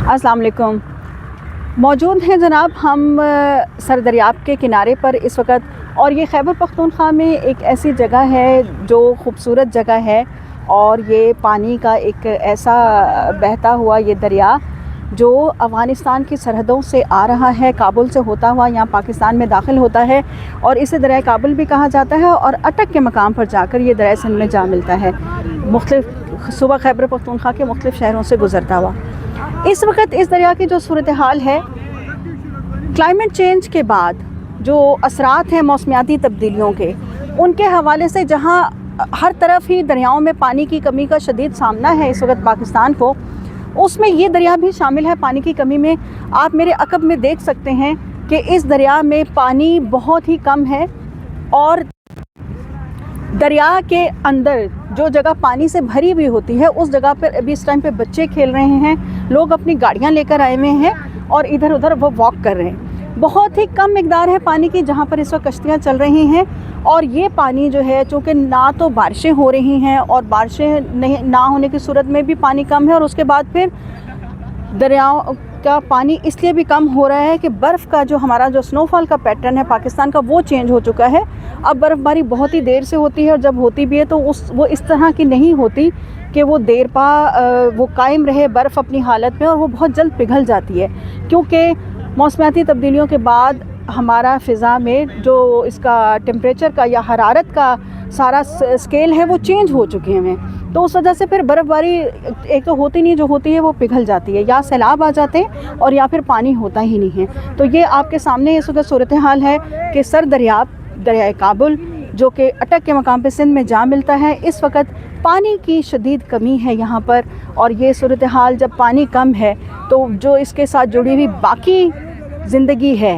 अस्सलाम वालेकुम। मौजूद हैं जनाब हम सर दरियाब के किनारे पर इस वक्त, और ये खैबर पख्तूनख्वा में एक ऐसी जगह है जो ख़ूबसूरत जगह है, और ये पानी का एक ऐसा बहता हुआ ये दरिया जो अफ़गानिस्तान की सरहदों से आ रहा है, काबुल से होता हुआ यहाँ पाकिस्तान में दाखिल होता है, और इसे दरिया काबुल भी कहा जाता है, और अटक के मकाम पर जाकर ये दरिया सिंध में जा मिलता है, मुख्तलिफ सूबा खैबर पख्तूनख्वा के मुख्तलिफ शहरों से गुज़रता हुआ। इस वक्त इस दरिया की जो सूरत हाल है, क्लाइमेट चेंज के बाद जो असरात हैं मौसमियाती तब्दीलियों के, उनके हवाले से जहाँ हर तरफ ही दरियाओं में पानी की कमी का शदीद सामना है इस वक्त पाकिस्तान को, उसमें ये दरिया भी शामिल है पानी की कमी में। आप मेरे अकब में देख सकते हैं कि इस दरिया में पानी बहुत ही कम है, और दरिया के अंदर जो जगह पानी से भरी हुई होती है उस जगह पर अभी इस टाइम पे बच्चे खेल रहे हैं, लोग अपनी गाड़ियां लेकर आए हुए हैं और इधर उधर वो वॉक कर रहे हैं। बहुत ही कम मिकदार है पानी की जहाँ पर इस वक्त कश्तियाँ चल रही हैं, और ये पानी जो है चूँकि ना तो बारिशें हो रही हैं, और बारिशें नहीं ना होने की सूरत में भी पानी कम है, और उसके बाद फिर दरियाओं का पानी इसलिए भी कम हो रहा है कि बर्फ़ का जो हमारा जो स्नोफॉल का पैटर्न है पाकिस्तान का, वो चेंज हो चुका है। अब बर्फ़बारी बहुत ही देर से होती है, और जब होती भी है तो वो इस तरह की नहीं होती कि वो देर पा वो कायम रहे बर्फ़ अपनी हालत में, और वो बहुत जल्द पिघल जाती है, क्योंकि मौसमियाती तब्दीलियों के बाद हमारा फ़िज़ा में जो इसका टेम्परेचर का या हरारत का सारा स्केल है वो चेंज हो चुके हैं, तो उस वजह से फिर बर्फ़बारी एक तो होती नहीं, जो होती है वो पिघल जाती है, या सैलाब आ जाते हैं और या फिर पानी होता ही नहीं है। तो ये आपके सामने इस वक्त सूरत हाल है कि सर दरियाब दरिया काबुल जो कि अटक के मकाम पे सिंध में जा मिलता है, इस वक्त पानी की शदीद कमी है यहाँ पर। और ये सूरत हाल जब पानी कम है तो जो इसके साथ जुड़ी हुई बाकी ज़िंदगी है,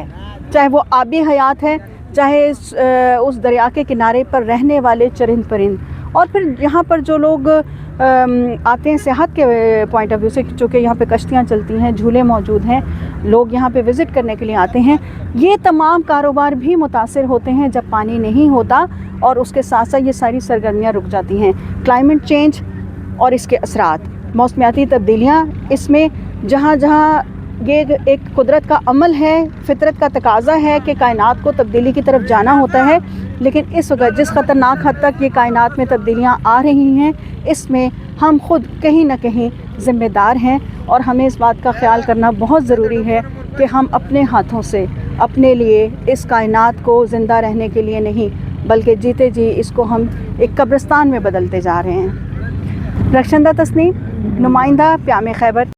चाहे वो आबी हयात है, चाहे उस दरिया के किनारे पर रहने वाले चरिंद परिंद, और फिर यहाँ पर जो लोग आते हैं सेहत के पॉइंट ऑफ व्यू से, चूँकि यहाँ पे कश्तियाँ चलती हैं, झूले मौजूद हैं, लोग यहाँ पे विज़िट करने के लिए आते हैं, ये तमाम कारोबार भी मुतासिर होते हैं जब पानी नहीं होता, और उसके साथ साथ ये सारी सरगर्मियाँ रुक जाती हैं। क्लाइमेट चेंज और इसके असरात, मौसमियाती तब्दीलियाँ, इसमें जहाँ जहाँ ये एक कुदरत का अमल है, फितरत का तकाज़ा है कि कायनात को तब्दीली की तरफ जाना होता है, लेकिन इस वक्त जिस ख़तरनाक हद तक ये कायनात में तब्दीलियाँ आ रही हैं, इसमें हम खुद कहीं ना कहीं ज़िम्मेदार हैं, और हमें इस बात का ख्याल करना बहुत ज़रूरी है कि हम अपने हाथों से अपने लिए इस कायनात को ज़िंदा रहने के लिए नहीं, बल्कि जीते जी इसको हम एक कब्रिस्तान में बदलते जा रहे हैं। रक्षंदा तस्नीम, नुमाइंदा प्याम खैबर।